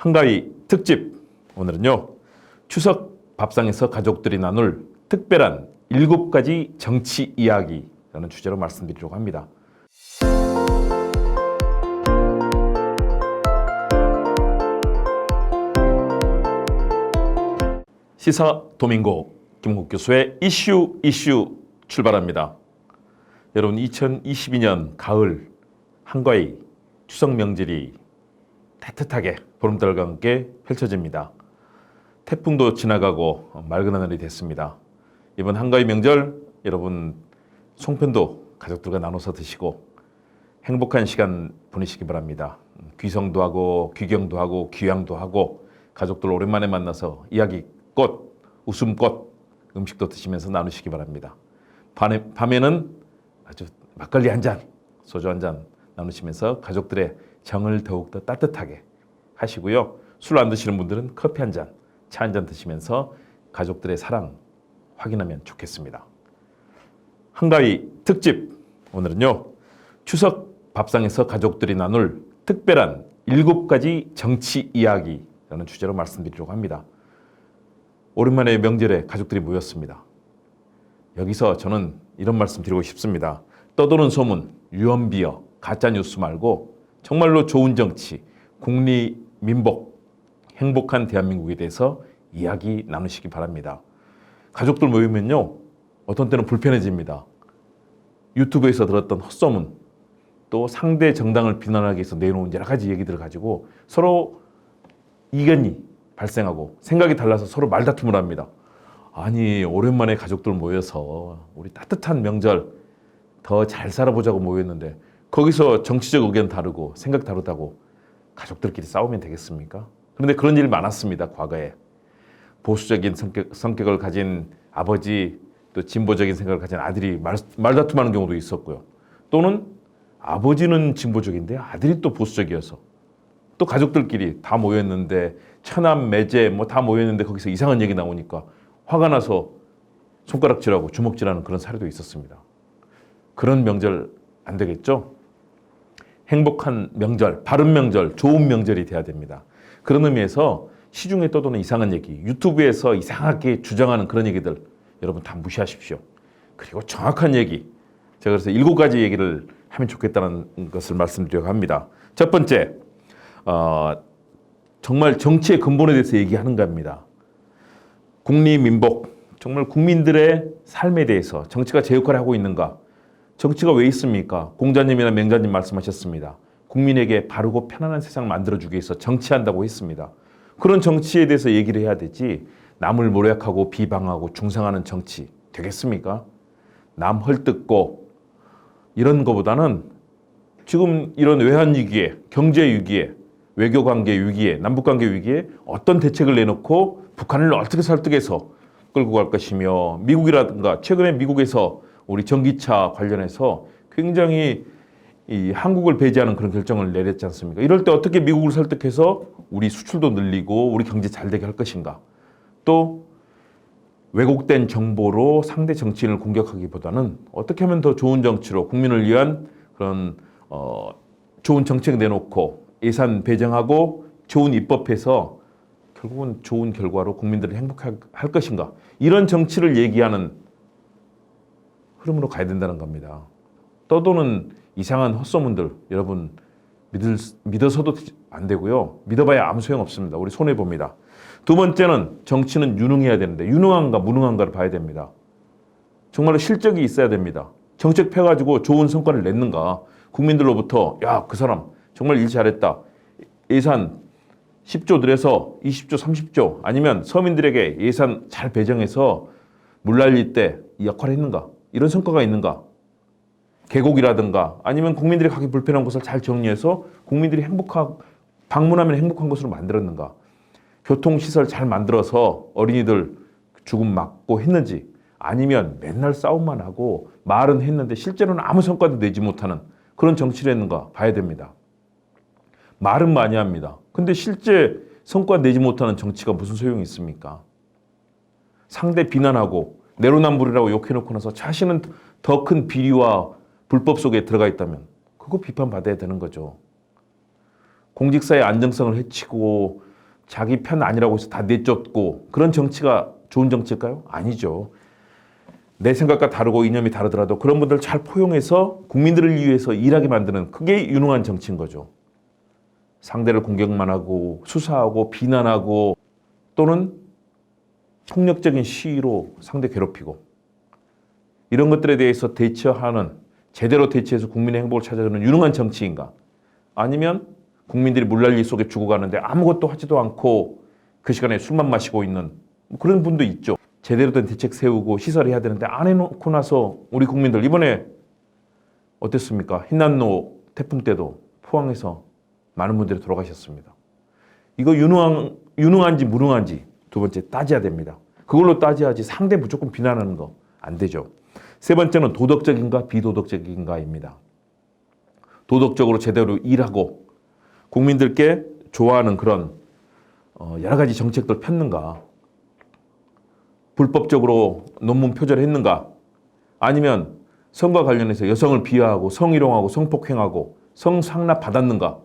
한가위 특집, 오늘은요 추석 밥상에서 가족들이 나눌 특별한 7가지 정치 이야기라는 주제로 말씀드리려고 합니다. 시사 도민고 김국 교수의 이슈 출발합니다. 여러분, 2022년 가을 한가위 추석 명절이 따뜻하게 보름달과 함께 펼쳐집니다. 태풍도 지나가고 맑은 하늘이 됐습니다. 이번 한가위 명절 여러분 송편도 가족들과 나눠서 드시고 행복한 시간 보내시기 바랍니다. 귀성도 하고 귀경도 하고 귀향도 하고 가족들 오랜만에 만나서 이야기꽃, 웃음꽃, 음식도 드시면서 나누시기 바랍니다. 밤에는 아주 막걸리 한 잔, 소주 한 잔 나누시면서 가족들의 정을 더욱더 따뜻하게 하시고요. 술 안 드시는 분들은 커피 한 잔, 차 한 잔 드시면서 가족들의 사랑 확인하면 좋겠습니다. 한가위 특집, 오늘은요 추석 밥상에서 가족들이 나눌 특별한 7가지 정치 이야기라는 주제로 말씀드리려고 합니다. 오랜만에 명절에 가족들이 모였습니다. 여기서 저는 이런 말씀 드리고 싶습니다. 떠도는 소문, 유언비어, 가짜뉴스 말고 정말로 좋은 정치, 국리민복, 행복한 대한민국에 대해서 이야기 나누시기 바랍니다. 가족들 모이면요 어떤 때는 불편해집니다. 유튜브에서 들었던 헛소문, 또 상대 정당을 비난하기 위해서 내놓은 여러 가지 얘기들을 가지고 서로 이견이 발생하고 생각이 달라서 서로 말다툼을 합니다. 아니, 오랜만에 가족들 모여서 우리 따뜻한 명절 더 잘 살아보자고 모였는데 거기서 정치적 의견 다르고 생각 다르다고 가족들끼리 싸우면 되겠습니까? 그런데 그런 일 많았습니다. 과거에 보수적인 성격을 가진 아버지, 또 진보적인 생각을 가진 아들이 말다툼하는 경우도 있었고요. 또는 아버지는 진보적인데 아들이 또 보수적이어서 또 가족들끼리 다 모였는데 처남, 매제 뭐 다 모였는데 거기서 이상한 얘기 나오니까 화가 나서 손가락질하고 주먹질하는 그런 사례도 있었습니다. 그런 명절 안 되겠죠? 행복한 명절, 바른 명절, 좋은 명절이 돼야 됩니다. 그런 의미에서 시중에 떠도는 이상한 얘기, 유튜브에서 이상하게 주장하는 그런 얘기들 여러분 다 무시하십시오. 그리고 정확한 얘기, 제가 그래서 7가지 얘기를 하면 좋겠다는 것을 말씀드리려고 합니다. 첫 번째, 정말 정치의 근본에 대해서 얘기하는 겁니다. 국리민복, 정말 국민들의 삶에 대해서 정치가 제 역할을 하고 있는가? 정치가 왜 있습니까? 공자님이나 맹자님 말씀하셨습니다. 국민에게 바르고 편안한 세상을 만들어주기 위해서 정치한다고 했습니다. 그런 정치에 대해서 얘기를 해야 되지, 남을 모략하고 비방하고 중상하는 정치 되겠습니까? 남 헐뜯고 이런 것보다는 지금 이런 외환 위기에, 경제 위기에, 외교관계 위기에, 남북관계 위기에 어떤 대책을 내놓고 북한을 어떻게 설득해서 끌고 갈 것이며, 미국이라든가 최근에 미국에서 우리 전기차 관련해서 굉장히 이 한국을 배제하는 그런 결정을 내렸지 않습니까? 이럴 때 어떻게 미국을 설득해서 우리 수출도 늘리고 우리 경제 잘 되게 할 것인가? 또 왜곡된 정보로 상대 정치인을 공격하기보다는 어떻게 하면 더 좋은 정치로 국민을 위한 그런 좋은 정책 내놓고 예산 배정하고 좋은 입법해서 결국은 좋은 결과로 국민들을 행복할 것인가? 이런 정치를 얘기하는 흐름으로 가야 된다는 겁니다. 떠도는 이상한 헛소문들 여러분 믿어서도 안 되고요. 믿어봐야 아무 소용 없습니다. 우리 손해봅니다. 두 번째는 정치는 유능해야 되는데 유능한가 무능한가를 봐야 됩니다. 정말로 실적이 있어야 됩니다. 정책 펴가지고 좋은 성과를 냈는가, 국민들로부터 야, 그 사람 정말 일 잘했다, 예산 10조 들여서 20조 30조 아니면 서민들에게 예산 잘 배정해서 물 날릴 때 이 역할을 했는가, 이런 성과가 있는가, 계곡이라든가 아니면 국민들이 가기 불편한 곳을 잘 정리해서 국민들이 방문하면 행복한 곳으로 만들었는가, 교통시설 잘 만들어서 어린이들 죽음 막고 했는지, 아니면 맨날 싸움만 하고 말은 했는데 실제로는 아무 성과도 내지 못하는 그런 정치를 했는가 봐야 됩니다. 말은 많이 합니다. 근데 실제 성과 내지 못하는 정치가 무슨 소용이 있습니까? 상대 비난하고 내로남불이라고 욕해놓고 나서 자신은 더 큰 비리와 불법 속에 들어가 있다면 그거 비판받아야 되는 거죠. 공직사의 안정성을 해치고 자기 편 아니라고 해서 다 내쫓고 그런 정치가 좋은 정치일까요? 아니죠. 내 생각과 다르고 이념이 다르더라도 그런 분들 잘 포용해서 국민들을 위해서 일하게 만드는 그게 유능한 정치인 거죠. 상대를 공격만 하고 수사하고 비난하고 또는 폭력적인 시위로 상대 괴롭히고 이런 것들에 대해서 대처하는 제대로 대처해서 국민의 행복을 찾아주는 유능한 정치인가? 아니면 국민들이 물난리 속에 죽어가는데 아무것도 하지도 않고 그 시간에 술만 마시고 있는 그런 분도 있죠. 제대로 된 대책 세우고 시설해야 되는데 안 해놓고 나서 우리 국민들 이번에 어땠습니까? 흰난로 태풍 때도 포항에서 많은 분들이 돌아가셨습니다. 이거 유능한지 무능한지 두 번째 따져야 됩니다. 그걸로 따져야지 상대 무조건 비난하는 거 안 되죠. 세 번째는 도덕적인가 비도덕적인가입니다. 도덕적으로 제대로 일하고 국민들께 좋아하는 그런 여러 가지 정책들 폈는가, 불법적으로 논문 표절했는가, 아니면 성과 관련해서 여성을 비하하고 성희롱하고 성폭행하고 성상납 받았는가,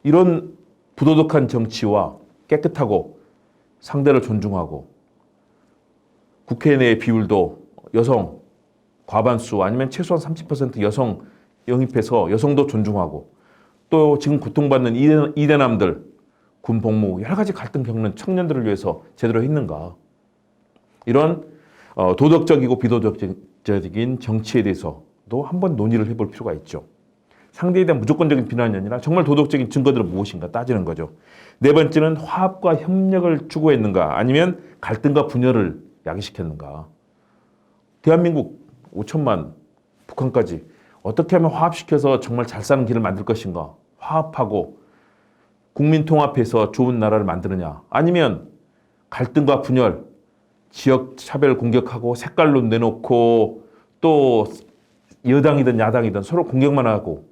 이런 부도덕한 정치와 깨끗하고 상대를 존중하고 국회 내 비율도 여성 과반수 아니면 최소한 30% 여성 영입해서 여성도 존중하고 또 지금 고통받는 이대남들 군 복무 여러 가지 갈등 겪는 청년들을 위해서 제대로 했는가, 이런 도덕적이고 비도덕적인 정치에 대해서도 한번 논의를 해볼 필요가 있죠. 상대에 대한 무조건적인 비난이 아니라 정말 도덕적인 증거들은 무엇인가 따지는 거죠. 네 번째는 화합과 협력을 추구했는가 아니면 갈등과 분열을 야기시켰는가. 대한민국 5천만 북한까지 어떻게 하면 화합시켜서 정말 잘 사는 길을 만들 것인가. 화합하고 국민 통합해서 좋은 나라를 만드느냐, 아니면 갈등과 분열, 지역 차별 공격하고 색깔로 내놓고 또 여당이든 야당이든 서로 공격만 하고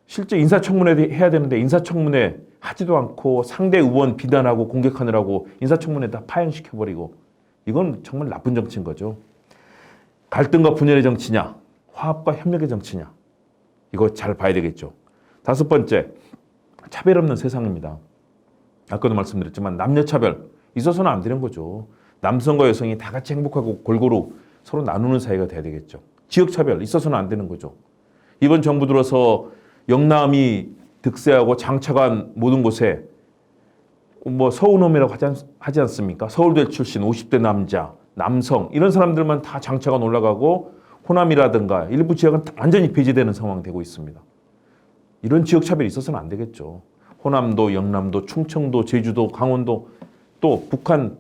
실제 인사청문회 해야 되는데 인사청문회 하지도 않고 상대 의원 비난하고 공격하느라고 인사청문회 다 파행시켜버리고, 이건 정말 나쁜 정치인 거죠. 갈등과 분열의 정치냐, 화합과 협력의 정치냐, 이거 잘 봐야 되겠죠. 다섯 번째, 차별 없는 세상입니다. 아까도 말씀드렸지만 남녀 차별 있어서는 안 되는 거죠. 남성과 여성이 다 같이 행복하고 골고루 서로 나누는 사회가 돼야 되겠죠. 지역 차별 있어서는 안 되는 거죠. 이번 정부 들어서 영남이 득세하고 장차관 모든 곳에 서울놈이라고 하지 않습니까? 서울대 출신 50대 남자, 남성 이런 사람들만 다 장차관 올라가고 호남이라든가 일부 지역은 완전히 폐지되는 상황이 되고 있습니다. 이런 지역 차별이 있어서는 안 되겠죠. 호남도, 영남도, 충청도, 제주도, 강원도 또 북한에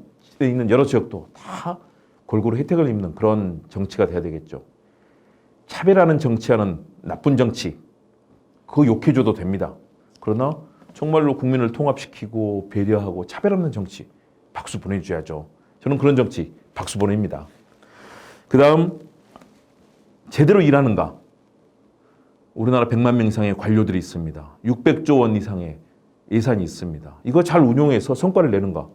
있는 여러 지역도 다 골고루 혜택을 입는 그런 정치가 돼야 되겠죠. 차별하는 정치하는 나쁜 정치, 그거 욕해줘도 됩니다. 그러나 정말로 국민을 통합시키고 배려하고 차별 없는 정치 박수 보내줘야죠. 저는 그런 정치 박수 보냅니다. 그 다음 제대로 일하는가. 우리나라 100만 명 이상의 관료들이 있습니다. 600조 원 이상의 예산이 있습니다. 이거 잘 운용해서 성과를 내는가.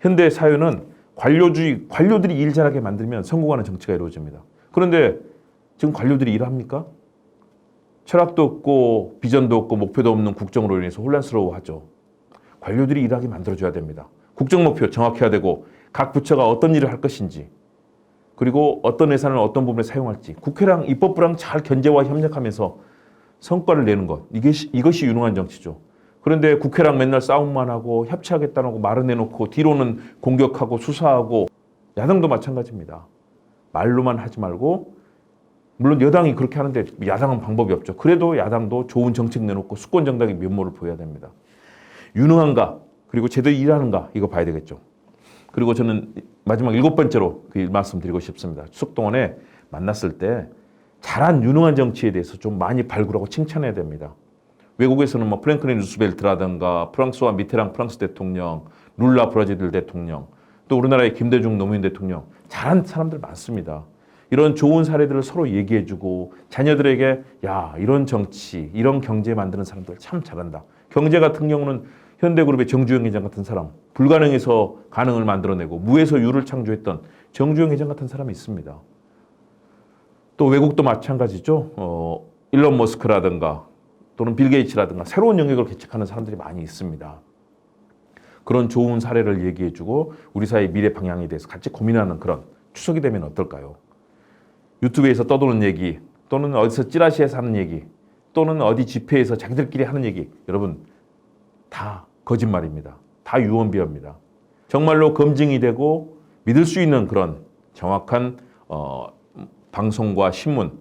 현대 사회는 관료들이 일 잘하게 만들면 성공하는 정치가 이루어집니다. 그런데 지금 관료들이 일합니까? 철학도 없고 비전도 없고 목표도 없는 국정으로 인해서 혼란스러워하죠. 관료들이 일하게 만들어줘야 됩니다. 국정 목표 정확해야 되고 각 부처가 어떤 일을 할 것인지 그리고 어떤 예산을 어떤 부분에 사용할지 국회랑 입법부랑 잘 견제와 협력하면서 성과를 내는 것, 이것이 유능한 정치죠. 그런데 국회랑 맨날 싸움만 하고 협치하겠다고 말을 내놓고 뒤로는 공격하고 수사하고, 야당도 마찬가지입니다. 말로만 하지 말고, 물론 여당이 그렇게 하는데 야당은 방법이 없죠. 그래도 야당도 좋은 정책 내놓고 수권 정당의 면모를 보여야 됩니다. 유능한가, 그리고 제대로 일하는가, 이거 봐야 되겠죠. 그리고 저는 마지막 7번째로 그 말씀드리고 싶습니다. 추석 동안에 만났을 때 잘한 유능한 정치에 대해서 좀 많이 발굴하고 칭찬해야 됩니다. 외국에서는 프랭클린 루스벨트라든가 프랑스와 미테랑 프랑스 대통령, 룰라 브라질 대통령, 또 우리나라의 김대중 노무현 대통령, 잘한 사람들 많습니다. 이런 좋은 사례들을 서로 얘기해주고 자녀들에게 야, 이런 정치, 이런 경제 만드는 사람들 참 잘한다. 경제 같은 경우는 현대그룹의 정주영 회장 같은 사람, 불가능에서 가능을 만들어내고 무에서 유를 창조했던 정주영 회장 같은 사람이 있습니다. 또 외국도 마찬가지죠. 일론 머스크라든가 또는 빌 게이츠라든가 새로운 영역을 개척하는 사람들이 많이 있습니다. 그런 좋은 사례를 얘기해주고 우리 사회의 미래 방향에 대해서 같이 고민하는 그런 추석이 되면 어떨까요? 유튜브에서 떠도는 얘기 또는 어디서 찌라시에서 하는 얘기 또는 어디 집회에서 자기들끼리 하는 얘기 여러분 다 거짓말입니다. 다 유언비어입니다. 정말로 검증이 되고 믿을 수 있는 그런 정확한 방송과 신문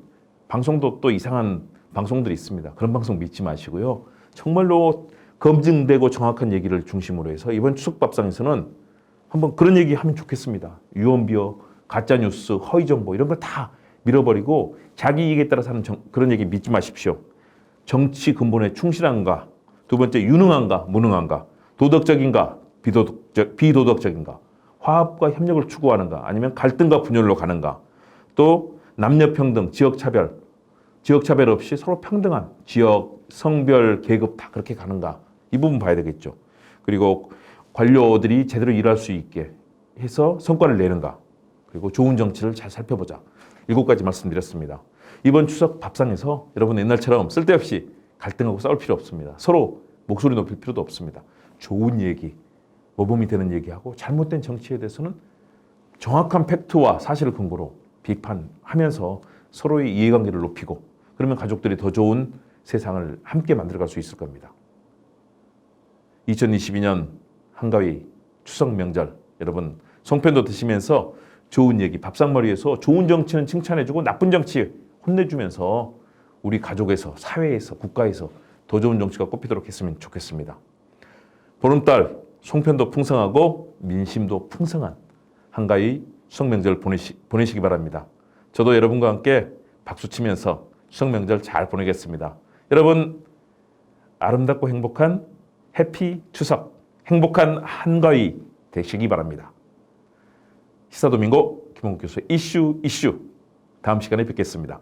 방송도 또 이상한 방송들이 있습니다. 그런 방송 믿지 마시고요. 정말로 검증되고 정확한 얘기를 중심으로 해서 이번 추석밥상에서는 한번 그런 얘기 하면 좋겠습니다. 유언비어, 가짜뉴스, 허위정보 이런 걸 다 밀어버리고 자기 이익에 따라서 하는 그런 얘기 믿지 마십시오. 정치 근본에 충실한가, 두 번째 유능한가, 무능한가, 도덕적인가, 비도덕적인가, 화합과 협력을 추구하는가, 아니면 갈등과 분열로 가는가, 또 남녀평등, 지역차별 없이 서로 평등한 지역, 성별, 계급 다 그렇게 가는가 이 부분 봐야 되겠죠. 그리고 관료들이 제대로 일할 수 있게 해서 성과를 내는가 그리고 좋은 정치를 잘 살펴보자 7가지 말씀드렸습니다. 이번 추석 밥상에서 여러분 옛날처럼 쓸데없이 갈등하고 싸울 필요 없습니다. 서로 목소리 높일 필요도 없습니다. 좋은 얘기, 모범이 되는 얘기하고 잘못된 정치에 대해서는 정확한 팩트와 사실을 근거로 비판하면서 서로의 이해관계를 높이고 그러면 가족들이 더 좋은 세상을 함께 만들어갈 수 있을 겁니다. 2022년 한가위 추석 명절 여러분 송편도 드시면서 좋은 얘기 밥상머리에서 좋은 정치는 칭찬해주고 나쁜 정치 혼내주면서 우리 가족에서 사회에서 국가에서 더 좋은 정치가 꼽히도록 했으면 좋겠습니다. 보름달 송편도 풍성하고 민심도 풍성한 한가위 추석 명절 보내시기 바랍니다. 저도 여러분과 함께 박수치면서 추석 명절 잘 보내겠습니다. 여러분 아름답고 행복한 해피 추석, 행복한 한가위 되시기 바랍니다. 시사도민고 김홍국 교수의 이슈 다음 시간에 뵙겠습니다.